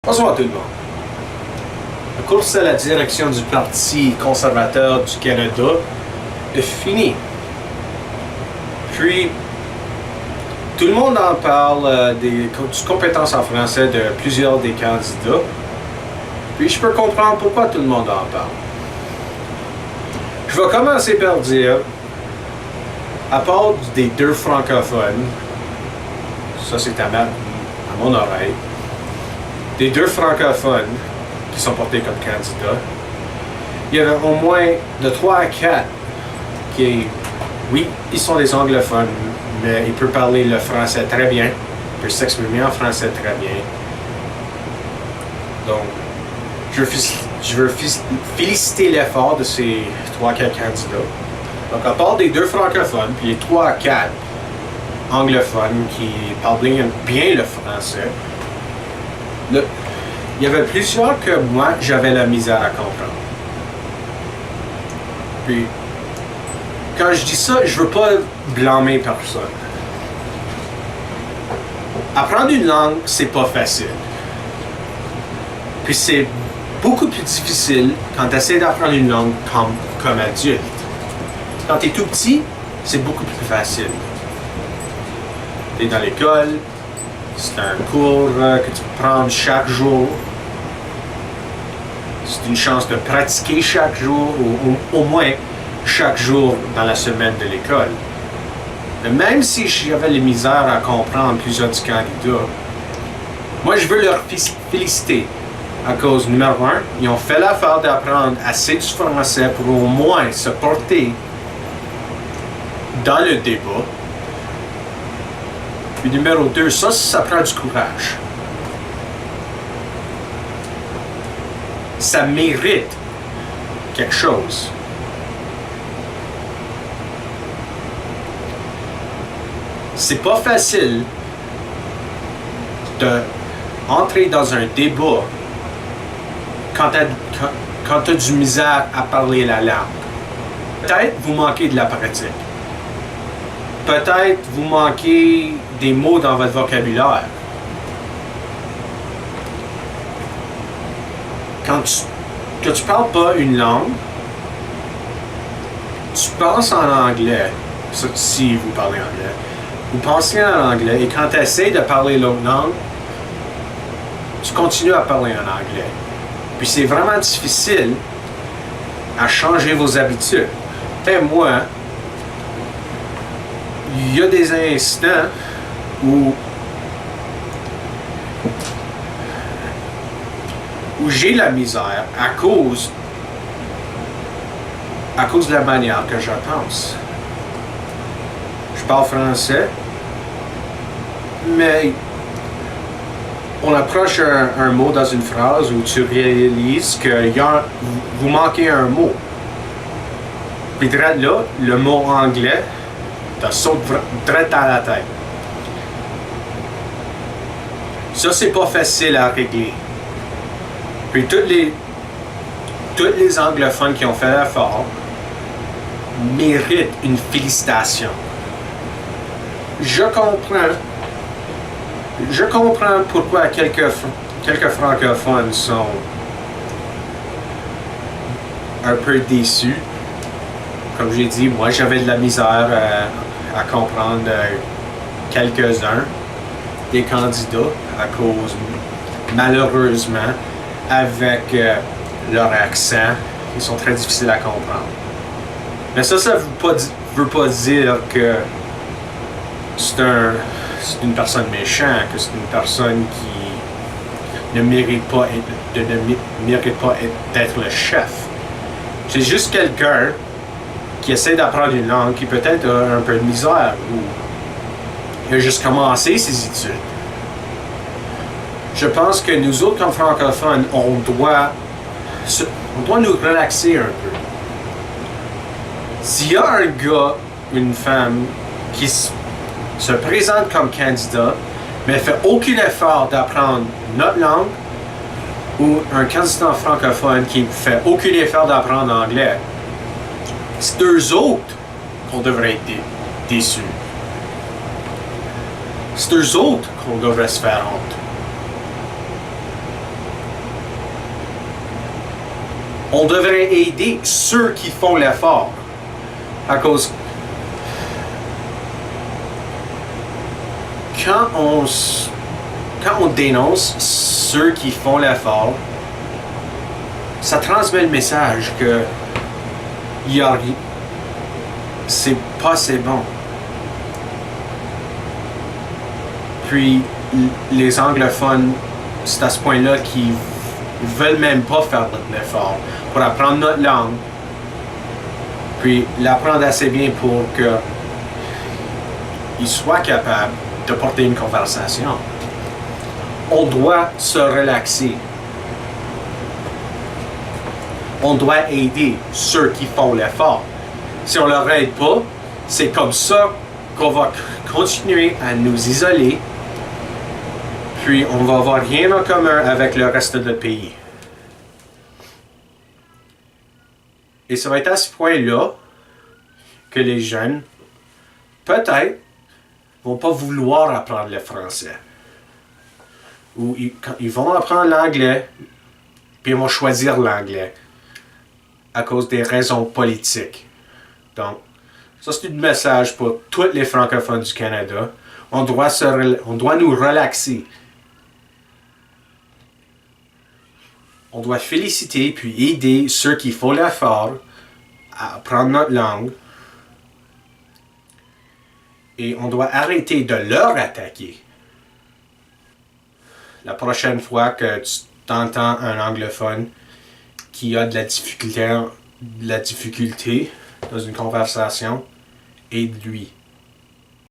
Bonsoir tout le monde. La course à la direction du Parti conservateur du Canada est finie. Puis, tout le monde en parle des compétences en français de plusieurs des candidats. Puis, je peux comprendre pourquoi tout le monde en parle. Je vais commencer par dire, à part des deux francophones, ça c'est à mon oreille, des deux francophones qui sont portés comme candidats, il y avait au moins de 3 à 4 qui, oui, ils sont des anglophones, mais ils peuvent parler le français très bien, ils peuvent s'exprimer en français très bien. Donc, je veux féliciter l'effort de ces 3 à 4 candidats. Donc, à part des deux francophones, puis les 3 à 4 anglophones qui parlent bien le français, il y avait plusieurs que moi, j'avais la misère à comprendre. Puis, quand je dis ça, je veux pas blâmer personne. Apprendre une langue, c'est pas facile. Puis c'est beaucoup plus difficile quand tu essaies d'apprendre une langue comme adulte. Quand tu es tout petit, c'est beaucoup plus facile. Tu es dans l'école, c'est un cours que tu peux prendre chaque jour. C'est une chance de pratiquer chaque jour, ou au moins chaque jour dans la semaine de l'école. Mais même si j'avais les misères à comprendre plusieurs du candidat, moi je veux leur féliciter. À cause, numéro 1, ils ont fait l'affaire d'apprendre assez du français pour au moins se porter dans le débat. Puis numéro 2, ça prend du courage. Ça mérite quelque chose. C'est pas facile d'entrer dans un débat quand tu as du misère à parler la langue. Peut-être vous manquez de la pratique. Peut-être vous manquez des mots dans votre vocabulaire. Quand tu parles pas une langue, tu penses en anglais, si vous parlez anglais, vous pensez en anglais, et quand tu essaies de parler l'autre langue, tu continues à parler en anglais. Puis c'est vraiment difficile à changer vos habitudes. Et moi, il y a des instants où j'ai la misère à cause de la manière que je pense. Je parle français, mais on approche un mot dans une phrase où tu réalises que vous manquez un mot. Puis là, le mot anglais te saute direct à la tête. Ça, c'est pas facile à régler. Puis tous les anglophones qui ont fait l'effort méritent une félicitation. Je comprends pourquoi quelques francophones sont un peu déçus. Comme j'ai dit, moi j'avais de la misère à comprendre quelques-uns des candidats à cause, malheureusement, avec leur accent, ils sont très difficiles à comprendre. Mais ça veut pas dire que c'est une personne méchante, que c'est une personne qui ne mérite pas d'être le chef. C'est juste quelqu'un qui essaie d'apprendre une langue, qui peut-être a un peu de misère, ou il a juste commencé ses études. Je pense que nous autres, comme francophones, on doit nous relaxer un peu. S'il y a un gars, une femme, qui se présente comme candidat, mais ne fait aucun effort d'apprendre notre langue, ou un candidat francophone qui ne fait aucun effort d'apprendre l'anglais, c'est eux autres qu'on devrait être déçus. C'est eux autres qu'on devrait se faire honte. On devrait aider ceux qui font l'effort. À cause... Quand on dénonce ceux qui font l'effort, ça transmet le message que c'est pas assez bon. Puis les anglophones, c'est à ce point-là qu'ils veulent même pas faire l'effort pour apprendre notre langue, puis l'apprendre assez bien pour qu'ils soient capables de porter une conversation. On doit se relaxer. On doit aider ceux qui font l'effort. Si on ne leur aide pas, c'est comme ça qu'on va continuer à nous isoler, puis on va avoir rien en commun avec le reste du pays. Et ça va être à ce point-là que les jeunes, peut-être, vont pas vouloir apprendre le français. Ou ils vont apprendre l'anglais, puis ils vont choisir l'anglais à cause des raisons politiques. Donc, ça c'est un message pour tous les francophones du Canada. On doit nous relaxer. On doit féliciter puis aider ceux qui font l'effort à apprendre notre langue. Et on doit arrêter de leur attaquer. La prochaine fois que tu entends un anglophone qui a de la difficulté dans une conversation, aide-lui.